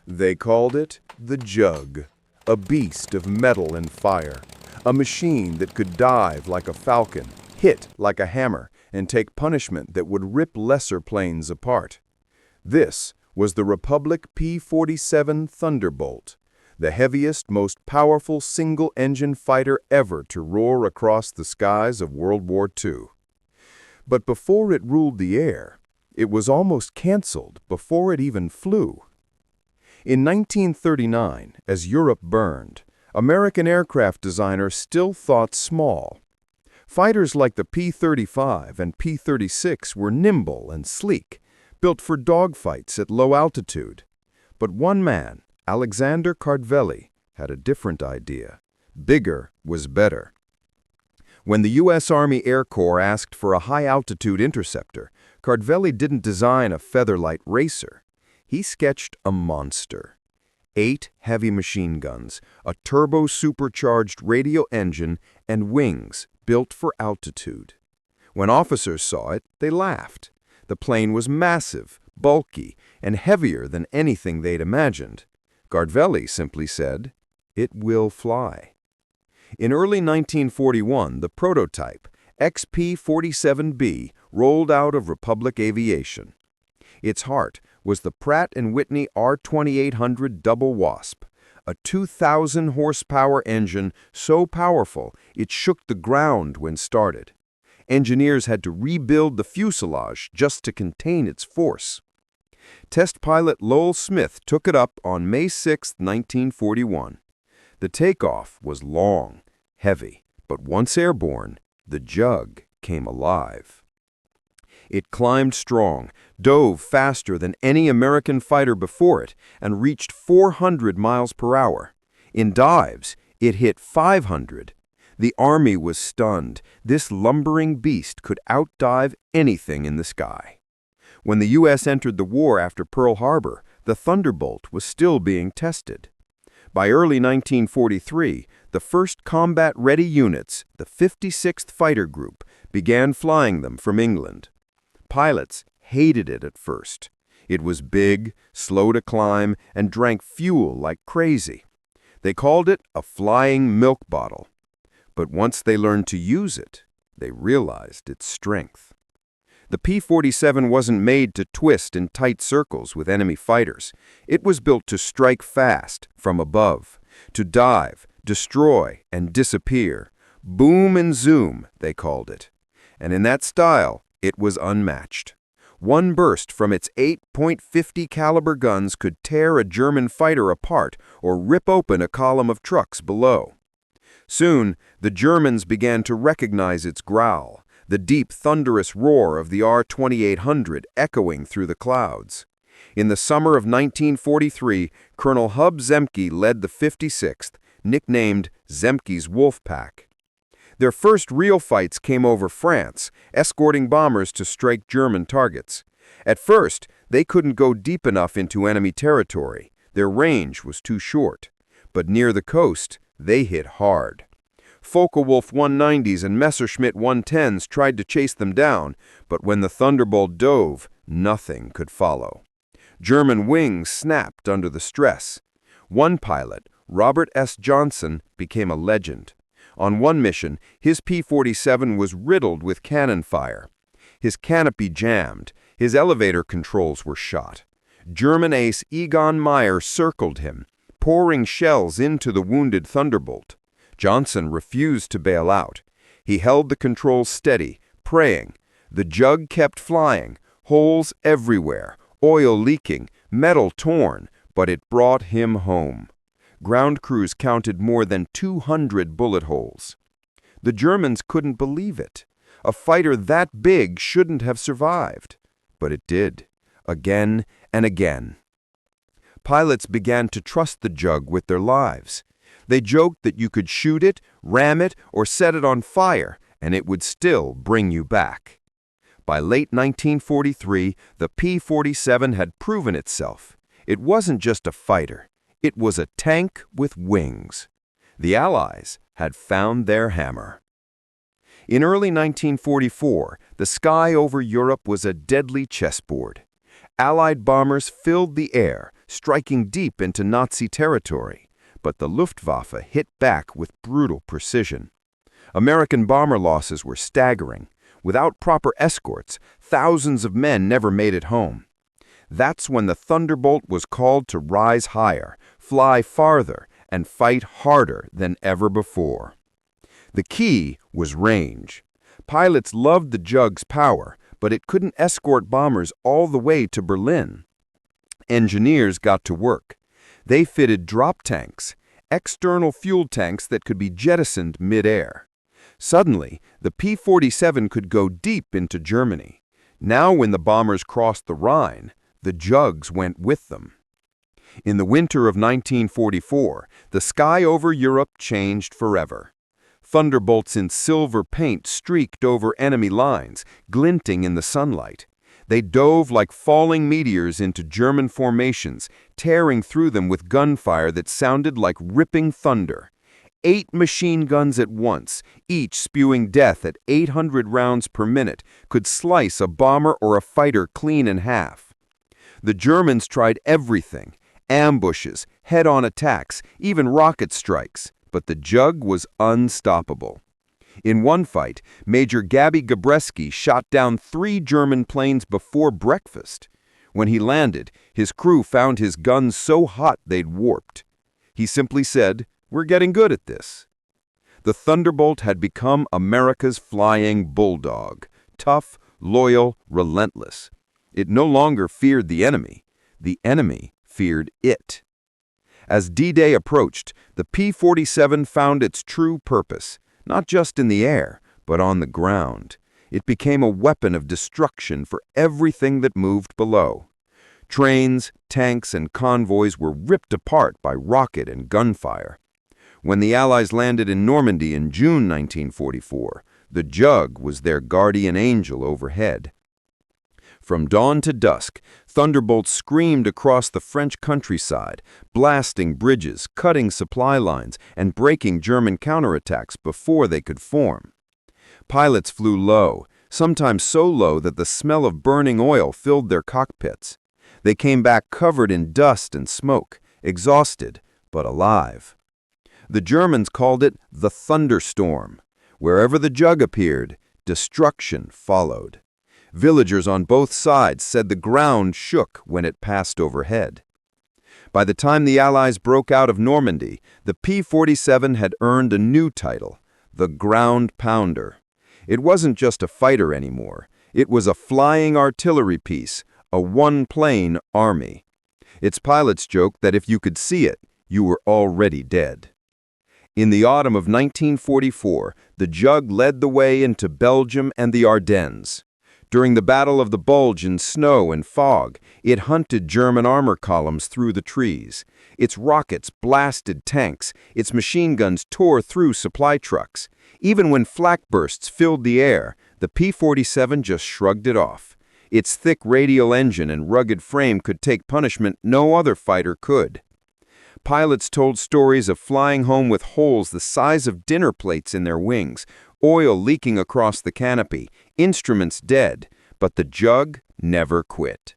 They called it the Jug, a beast of metal and fire, a machine that could dive like a falcon, hit like a hammer, and take punishment that would rip lesser planes apart. This was the Republic P-47 Thunderbolt, the heaviest, most powerful single-engine fighter ever to roar across the skies of World War II. But before it ruled the air, it was almost canceled before it even flew. In 1939, as Europe burned, American aircraft designers still thought small. Fighters like the P-35 and P-36 were nimble and sleek, built for dogfights at low altitude. But one man, Alexander Cardvelli, had a different idea. Bigger was better. When the U.S. Army Air Corps asked for a high-altitude interceptor, Cardvelli didn't design a featherlight racer. He sketched a monster. 8 heavy machine guns, a turbo-supercharged radial engine, and wings built for altitude. When officers saw it, they laughed. The plane was massive, bulky, and heavier than anything they'd imagined. Cardvelli simply said, "It will fly." In early 1941, the prototype, XP-47B, rolled out of Republic Aviation. Its heart was the Pratt & Whitney R2800 Double Wasp, a 2,000-horsepower engine so powerful it shook the ground when started. Engineers had to rebuild the fuselage just to contain its force. Test pilot Lowell Smith took it up on May 6, 1941. The takeoff was long, heavy, but once airborne, the Jug came alive. It climbed strong, dove faster than any American fighter before it, and reached 400 miles per hour. In dives, it hit 500. The Army was stunned. This lumbering beast could outdive anything in the sky. When the U.S. entered the war after Pearl Harbor, the Thunderbolt was still being tested. By early 1943, the first combat-ready units, the 56th Fighter Group, began flying them from England. Pilots hated it at first. It was big, slow to climb, and drank fuel like crazy. They called it a flying milk bottle. But once they learned to use it, they realized its strength. The P-47 wasn't made to twist in tight circles with enemy fighters. It was built to strike fast, from above, to dive, destroy, and disappear. Boom and zoom, they called it. And in that style, it was unmatched. One burst from its 8.50 caliber guns could tear a German fighter apart or rip open a column of trucks below. Soon, the Germans began to recognize its growl, the deep, thunderous roar of the R-2800 echoing through the clouds. In the summer of 1943, Colonel Hub Zemke led the 56th, nicknamed Zemke's Wolf Pack. Their first real fights came over France, escorting bombers to strike German targets. At first, they couldn't go deep enough into enemy territory. Their range was too short. But near the coast, they hit hard. Focke-Wulf 190s and Messerschmitt 110s tried to chase them down, but when the Thunderbolt dove, nothing could follow. German wings snapped under the stress. One pilot, Robert S. Johnson, became a legend. On one mission, his P-47 was riddled with cannon fire. His canopy jammed. His elevator controls were shot. German ace Egon Meyer circled him, pouring shells into the wounded Thunderbolt. Johnson refused to bail out. He held the controls steady, praying. The Jug kept flying, holes everywhere, oil leaking, metal torn, but it brought him home. Ground crews counted more than 200 bullet holes. The Germans couldn't believe it. A fighter that big shouldn't have survived. But it did, again and again. Pilots began to trust the Jug with their lives. They joked that you could shoot it, ram it, or set it on fire, and it would still bring you back. By late 1943, the P-47 had proven itself. It wasn't just a fighter. It was a tank with wings. The Allies had found their hammer. In early 1944, the sky over Europe was a deadly chessboard. Allied bombers filled the air, striking deep into Nazi territory, but the Luftwaffe hit back with brutal precision. American bomber losses were staggering. Without proper escorts, thousands of men never made it home. That's when the Thunderbolt was called to rise higher, fly farther, and fight harder than ever before. The key was range. Pilots loved the Jug's power, but it couldn't escort bombers all the way to Berlin. Engineers got to work. They fitted drop tanks, external fuel tanks that could be jettisoned mid-air. Suddenly, the P-47 could go deep into Germany. Now when the bombers crossed the Rhine, the Jugs went with them. In the winter of 1944, the sky over Europe changed forever. Thunderbolts in silver paint streaked over enemy lines, glinting in the sunlight. They dove like falling meteors into German formations, tearing through them with gunfire that sounded like ripping thunder. 8 machine guns at once, each spewing death at 800 rounds per minute, could slice a bomber or a fighter clean in half. The Germans tried everything: ambushes, head-on attacks, even rocket strikes, but the Jug was unstoppable. In one fight, Major Gabi Gabreski shot down 3 German planes before breakfast. When he landed, his crew found his guns so hot they'd warped. He simply said, "We're getting good at this." The Thunderbolt had become America's flying bulldog, tough, loyal, relentless. It no longer feared the enemy feared it. As D-Day approached, the P-47 found its true purpose, not just in the air, but on the ground. It became a weapon of destruction for everything that moved below. Trains, tanks, and convoys were ripped apart by rocket and gunfire. When the Allies landed in Normandy in June 1944, the Jug was their guardian angel overhead. From dawn to dusk, Thunderbolts screamed across the French countryside, blasting bridges, cutting supply lines, and breaking German counterattacks before they could form. Pilots flew low, sometimes so low that the smell of burning oil filled their cockpits. They came back covered in dust and smoke, exhausted, but alive. The Germans called it the thunderstorm. Wherever the Jug appeared, destruction followed. Villagers on both sides said the ground shook when it passed overhead. By the time the Allies broke out of Normandy, the P-47 had earned a new title, the Ground Pounder. It wasn't just a fighter anymore. It was a flying artillery piece, a one-plane army. Its pilots joked that if you could see it, you were already dead. In the autumn of 1944, the Jug led the way into Belgium and the Ardennes. During the Battle of the Bulge in snow and fog, it hunted German armor columns through the trees. Its rockets blasted tanks, its machine guns tore through supply trucks. Even when flak bursts filled the air, the P-47 just shrugged it off. Its thick radial engine and rugged frame could take punishment no other fighter could. Pilots told stories of flying home with holes the size of dinner plates in their wings, oil leaking across the canopy, instruments dead, but the Jug never quit.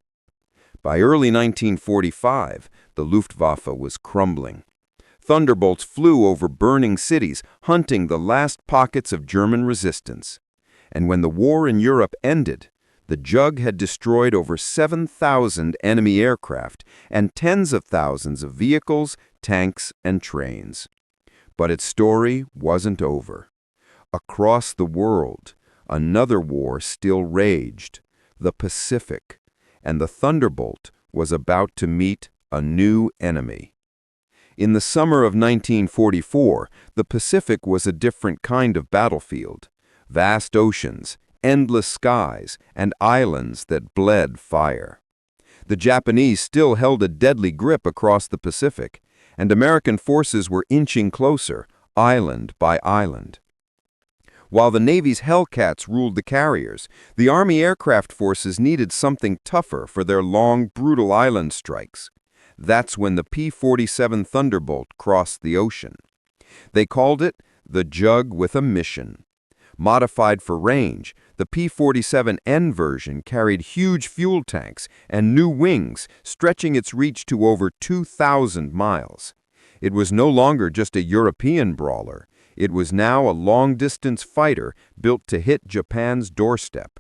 By early 1945, the Luftwaffe was crumbling. Thunderbolts flew over burning cities, hunting the last pockets of German resistance. And when the war in Europe ended, the Jug had destroyed over 7,000 enemy aircraft and tens of thousands of vehicles, tanks, and trains. But its story wasn't over. Across the world, another war still raged, the Pacific, and the Thunderbolt was about to meet a new enemy. In the summer of 1944, the Pacific was a different kind of battlefield. Vast oceans, endless skies, and islands that bled fire. The Japanese still held a deadly grip across the Pacific, and American forces were inching closer, island by island. While the Navy's Hellcats ruled the carriers, the Army aircraft forces needed something tougher for their long, brutal island strikes. That's when the P-47 Thunderbolt crossed the ocean. They called it the Jug with a Mission. Modified for range, the P-47N version carried huge fuel tanks and new wings, stretching its reach to over 2,000 miles. It was no longer just a European brawler. It was now a long-distance fighter built to hit Japan's doorstep.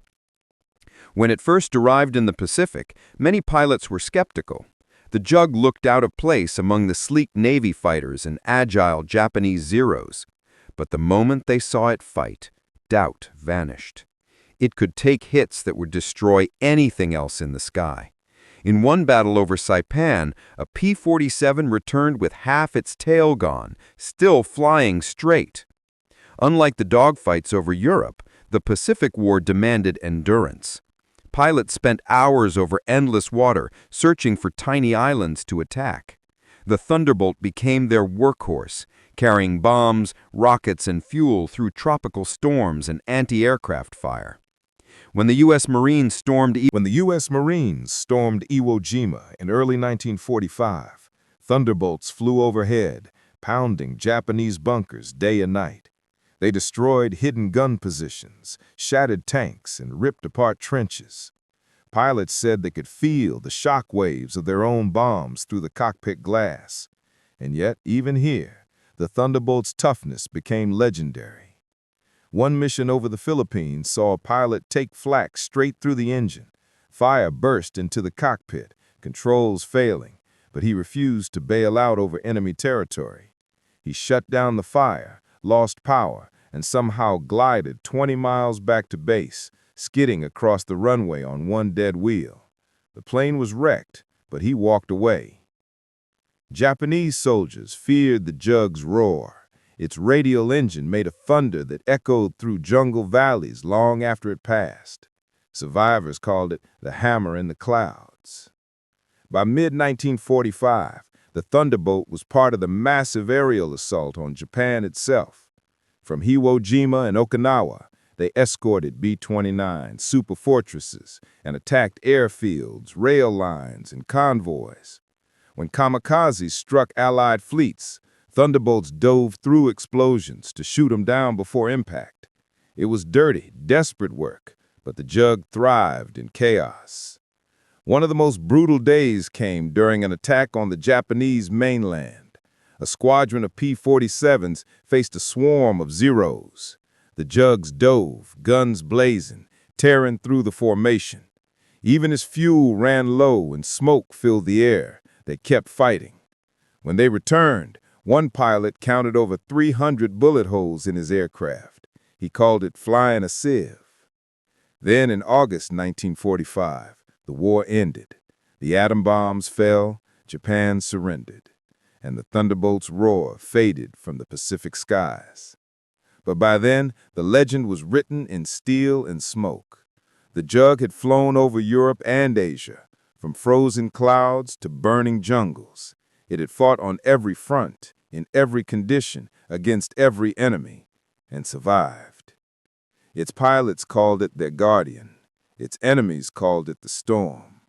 When it first arrived in the Pacific, many pilots were skeptical. The Jug looked out of place among the sleek Navy fighters and agile Japanese Zeros. But the moment they saw it fight, doubt vanished. It could take hits that would destroy anything else in the sky. In one battle over Saipan, a P-47 returned with half its tail gone, still flying straight. Unlike the dogfights over Europe, the Pacific War demanded endurance. Pilots spent hours over endless water, searching for tiny islands to attack. The Thunderbolt became their workhorse, carrying bombs, rockets, and fuel through tropical storms and anti-aircraft fire. When the U.S. Marines stormed Iwo Jima in early 1945, Thunderbolts flew overhead, pounding Japanese bunkers day and night. They destroyed hidden gun positions, shattered tanks, and ripped apart trenches. Pilots said they could feel the shock waves of their own bombs through the cockpit glass. And yet, even here, the Thunderbolt's toughness became legendary. One mission over the Philippines saw a pilot take flak straight through the engine. Fire burst into the cockpit, controls failing, but he refused to bail out over enemy territory. He shut down the fire, lost power, and somehow glided 20 miles back to base, skidding across the runway on one dead wheel. The plane was wrecked, but he walked away. Japanese soldiers feared the Jug's roar. Its radial engine made a thunder that echoed through jungle valleys long after it passed. Survivors called it the hammer in the clouds. By mid-1945, the Thunderbolt was part of the massive aerial assault on Japan itself. From Iwo Jima and Okinawa, they escorted B-29 superfortresses and attacked airfields, rail lines, and convoys. When kamikazes struck Allied fleets, Thunderbolts dove through explosions to shoot them down before impact. It was dirty, desperate work, but the Jug thrived in chaos. One of the most brutal days came during an attack on the Japanese mainland. A squadron of P-47s faced a swarm of Zeros. The Jugs dove, guns blazing, tearing through the formation. Even as fuel ran low and smoke filled the air, they kept fighting. When they returned, one pilot counted over 300 bullet holes in his aircraft. He called it flying a sieve. Then in August 1945, the war ended. The atom bombs fell, Japan surrendered, and the Thunderbolt's roar faded from the Pacific skies. But by then, the legend was written in steel and smoke. The Jug had flown over Europe and Asia, from frozen clouds to burning jungles. It had fought on every front, in every condition, against every enemy, and survived. Its pilots called it their guardian. Its enemies called it the storm.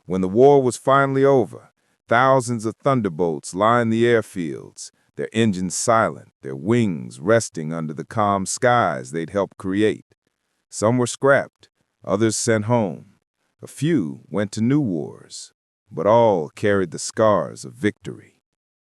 When the war was finally over, thousands of Thunderbolts lined the airfields, their engines silent, their wings resting under the calm skies they'd helped create. Some were scrapped, others sent home. A few went to new wars, but all carried the scars of victory.